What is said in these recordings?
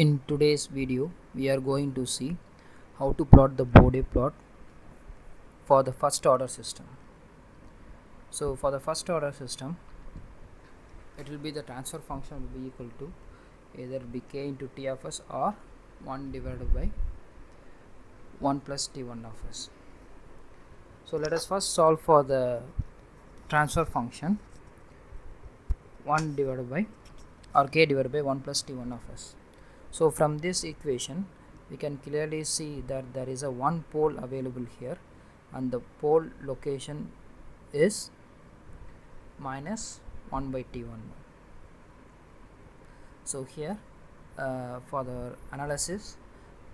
In today's video, we are going to see how to plot the Bode plot for the first order system. So for the first order system, it will be the transfer function will be equal to either bk into t of s or 1 divided by 1 plus t1 of s. So let us first solve for the transfer function 1 divided by or k divided by 1 plus t1 of s. So from this equation we can clearly see that there is a one pole available here and the pole location is minus 1 by t1. So here for the analysis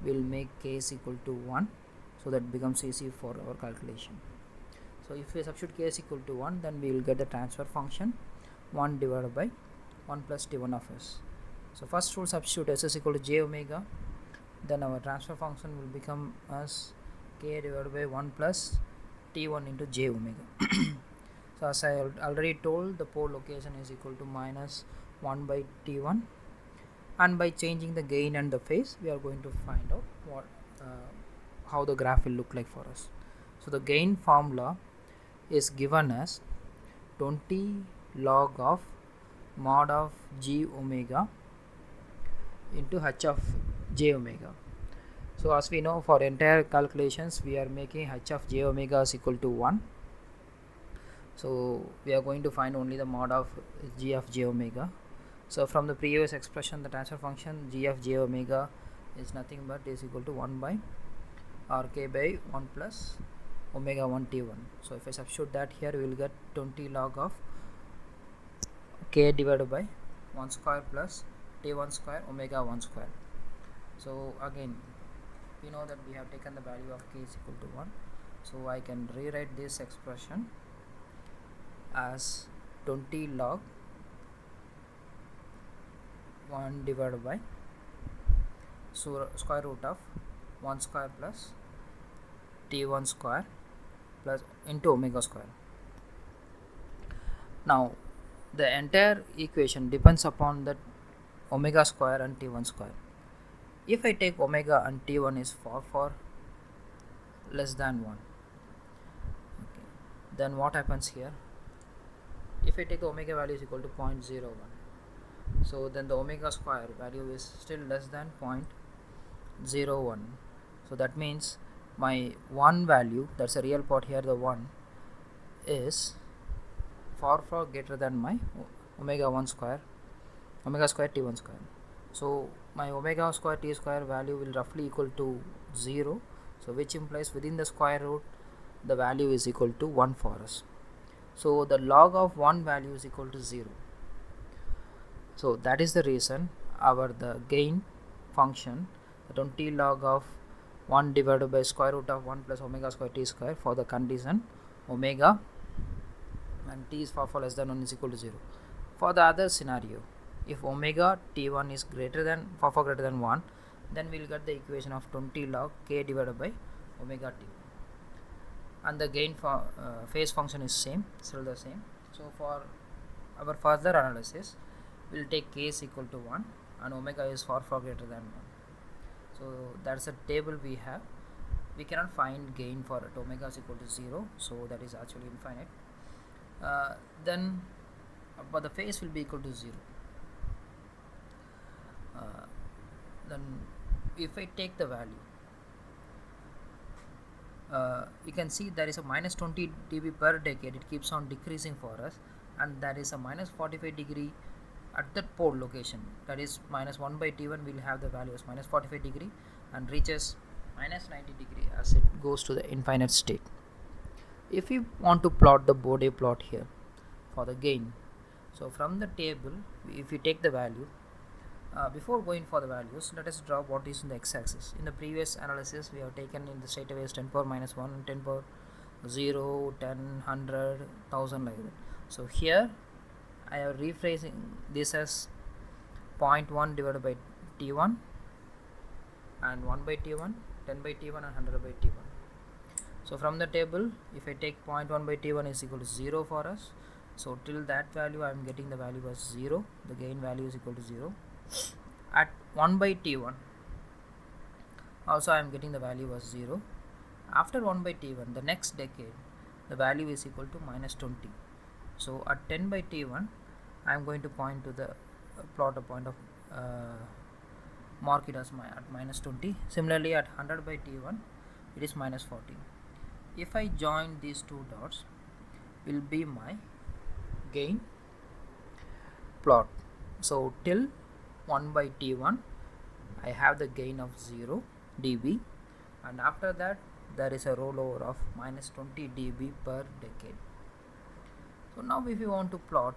we'll make k is equal to 1, so that becomes easy for our calculation. So if we substitute k is equal to 1, then we will get the transfer function 1 divided by 1 plus t1 of s. So first we'll substitute s is equal to j omega, then our transfer function will become as k divided by 1 plus t1 into j omega. So as I already told, the pole location is equal to minus 1 by t1, and by changing the gain and the phase we are going to find out what how the graph will look like for us. So the gain formula is given as 20 log of mod of g omega into h of j omega. So as we know, for entire calculations we are making h of j omega is equal to 1. So we are going to find only the mod of g of j omega. So from the previous expression, the transfer function g of j omega is nothing but is equal to 1 by rk by 1 plus omega 1 t1. So if I substitute that here, we will get 20 log of k divided by 1 square plus t1 square omega 1 square. So again we know that we have taken the value of k is equal to 1, so I can rewrite this expression as 20 log 1 divided by square root of 1 square plus t1 square plus into omega square. Now the entire equation depends upon that omega square and t1 square. If I take omega and t1 is for less than 1, okay, then what happens here? If I take the omega value is equal to 0.01, so then the omega square value is still less than 0.01. So that means my 1 value, that's a real part here, the 1 is far greater than my omega 1 square, omega square t1 square. So my omega square t square value will roughly equal to 0, so which implies within the square root the value is equal to 1 for us. So the log of 1 value is equal to 0. So that is the reason the gain function, the 20 log of 1 divided by square root of 1 plus omega square t square for the condition omega and t is far less than 1 is equal to 0. For the other scenario, if omega t1 is greater than far greater than 1, then we will get the equation of 20 log k divided by omega t, and the gain phase function is still the same. So for our further analysis, we will take k is equal to 1 and omega is far greater than 1. So that's a table we have. We cannot find gain for it. Omega is equal to 0, so that is actually infinite. But the phase will be equal to 0. Then if I take the value, you can see there is a minus 20 dB per decade. It keeps on decreasing for us, and there is a minus 45 degree at that pole location, that is minus 1 by t1 will have the value as minus 45 degree and reaches minus 90 degree as it goes to the infinite state. If you want to plot the Bode plot here for the gain, so from the table, if we take the value, before going for the values, let us draw what is in the x-axis. In the previous analysis, we have taken in the straight away 10 power minus 1, 10 power 0, 10, 100, 1000 like that. So here I am rephrasing this as 0.1 divided by t1 and 1 by t1, 10 by t1 and 100 by t1. So from the table, if I take 0.1 by t1 is equal to 0 for us, so till that value I am getting the value as 0, the gain value is equal to 0. At 1 by t1 also I am getting the value as 0. After 1 by t1, the next decade, the value is equal to minus 20. So at 10 by t1, I am going to point to the plot a point of mark it as at minus 20. Similarly, at 100 by t1, it is minus 40. If I join these two dots, will be my gain plot. So till 1 by t1, I have the gain of 0 dB, and after that there is a rollover of minus 20 dB per decade. So now if you want to plot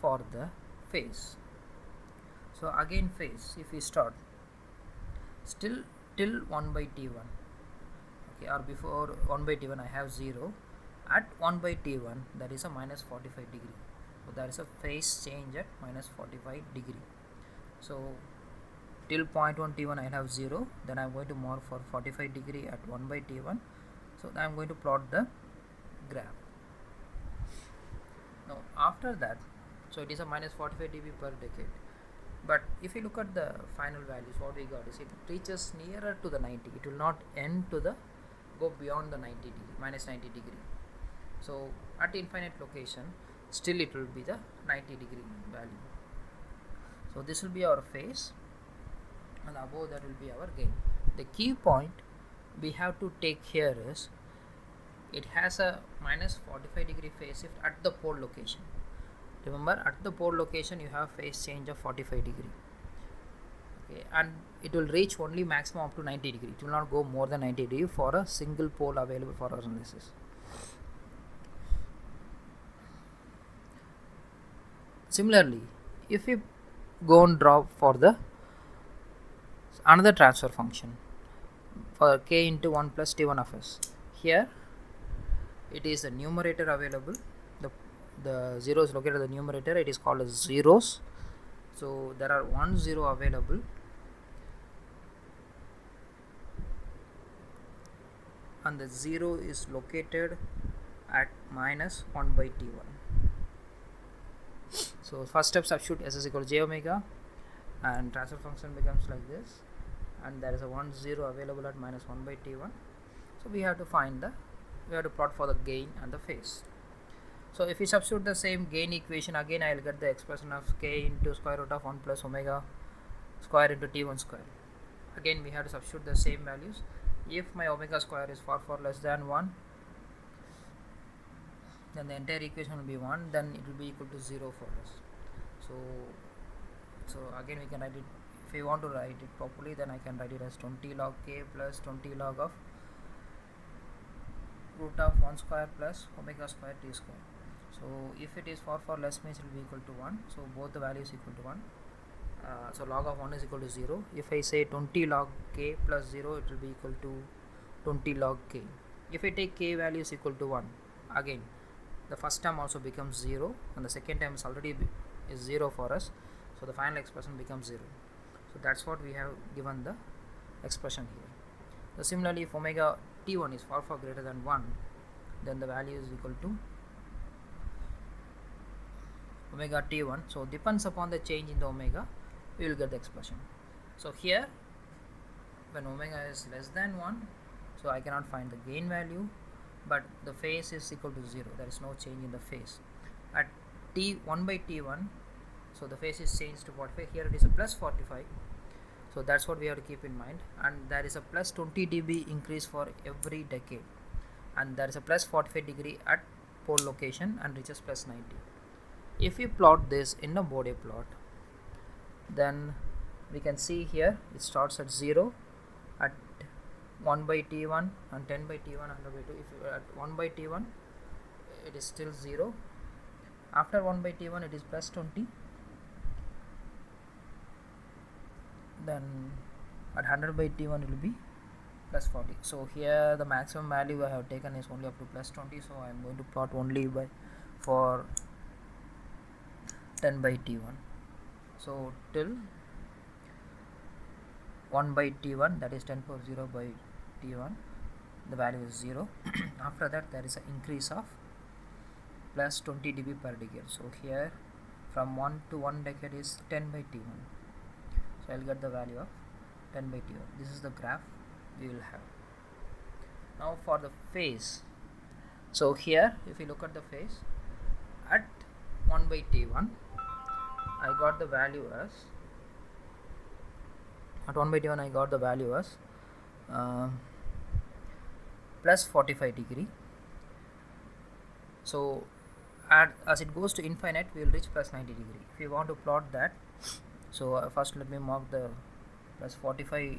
for the phase, so again phase, if we start still till 1 by t1, okay, or before 1 by t1 I have 0, at 1 by t1 that is a minus 45 degree, so there is a phase change at minus 45 degree. So till 0.1 t1 I have 0, then I am going to mark for 45 degree at 1 by t1, so I am going to plot the graph. Now after that, so it is a minus 45 dB per decade, but if you look at the final values, what we got is it reaches nearer to the 90, it will not end to the go beyond the 90 degree, minus 90 degree. So at infinite location still it will be the 90 degree value. So this will be our phase, and above that will be our gain. The key point we have to take here is it has a minus 45 degree phase shift at the pole location. Remember, at the pole location you have phase change of 45 degree, okay, and it will reach only maximum up to 90 degree. It will not go more than 90 degree for a single pole available for our analysis. Similarly, if we go and draw for the another transfer function for k into 1 plus t1 of s, here it is the numerator available, the 0 is located at the numerator, it is called as zeros. So there are 1 0 available, and the 0 is located at minus 1 by t1. So first step, substitute s is equal to j omega, and transfer function becomes like this, and there is a 1 0 available at minus 1 by t1. So we have to plot for the gain and the phase. So if we substitute the same gain equation, again I will get the expression of k into square root of 1 plus omega square into t1 square. Again we have to substitute the same values. If my omega square is far less than 1, then the entire equation will be 1, then it will be equal to 0 for us. So again we can write it, if we want to write it properly, then I can write it as 20 log k plus 20 log of root of 1 square plus omega square t square. So if it is far less, means it will be equal to 1, so both the values equal to 1. So log of 1 is equal to 0. If I say 20 log k plus 0, it will be equal to 20 log k. If I take k value is equal to 1, again the first term also becomes 0, and the second term is already is 0 for us, so the final expression becomes 0. So that's what we have given the expression here. So similarly, if omega t1 is far greater than 1, then the value is equal to omega t1. So depends upon the change in the omega, we will get the expression. So here when omega is less than 1, so I cannot find the gain value, but the phase is equal to 0, there is no change in the phase. At t1 by t1, so the phase is changed to 45, here it is a plus 45, so that's what we have to keep in mind, and there is a plus 20 dB increase for every decade, and there is a plus 45 degree at pole location and reaches plus 90. If we plot this in a Bode plot, then we can see here it starts at 0 at 1 by t1 and 10 by t1 and 100 by 2. If at 1 by t1 it is still 0, after 1 by t1 it is plus 20, then at 100 by t1 it will be plus 40. So here the maximum value I have taken is only up to plus 20, so I am going to plot only for 10 by t1. So till 1 by t1, that is 10 power 0 by t1, the value is 0. After that there is an increase of plus 20 dB per decade. So here from 1 to 1 decade is 10 by t1. So I'll get the value of 10 by t1. This is the graph we will have. Now for the phase, so here if you look at the phase at 1 by t1, I got the value as at 1 by t1 I got the value as plus 45 degree. So as it goes to infinite, we will reach plus 90 degree. If you want to plot that, so first let me mark the plus 45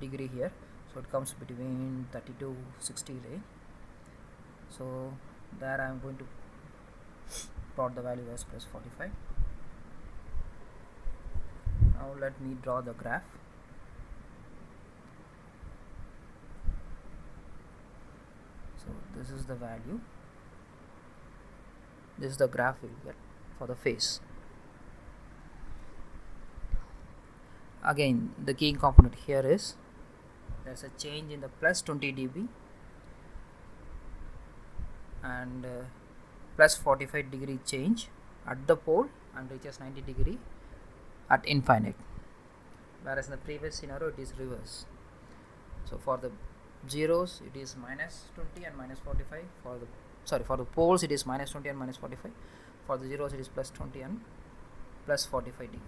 degree here. So it comes between 30 to 60 range. So there I am going to plot the value as plus 45. Now let me draw the graph. So this is the value. This is the graph we will get for the phase. Again, the key component here is there's a change in the plus 20 dB and plus 45 degree change at the pole and reaches 90 degree at infinite, whereas in the previous scenario it is reverse. So for the zeros it is minus 20 and minus 45. For the poles it is minus 20 and minus 45. For the zeros it is plus 20 and plus 45 degree.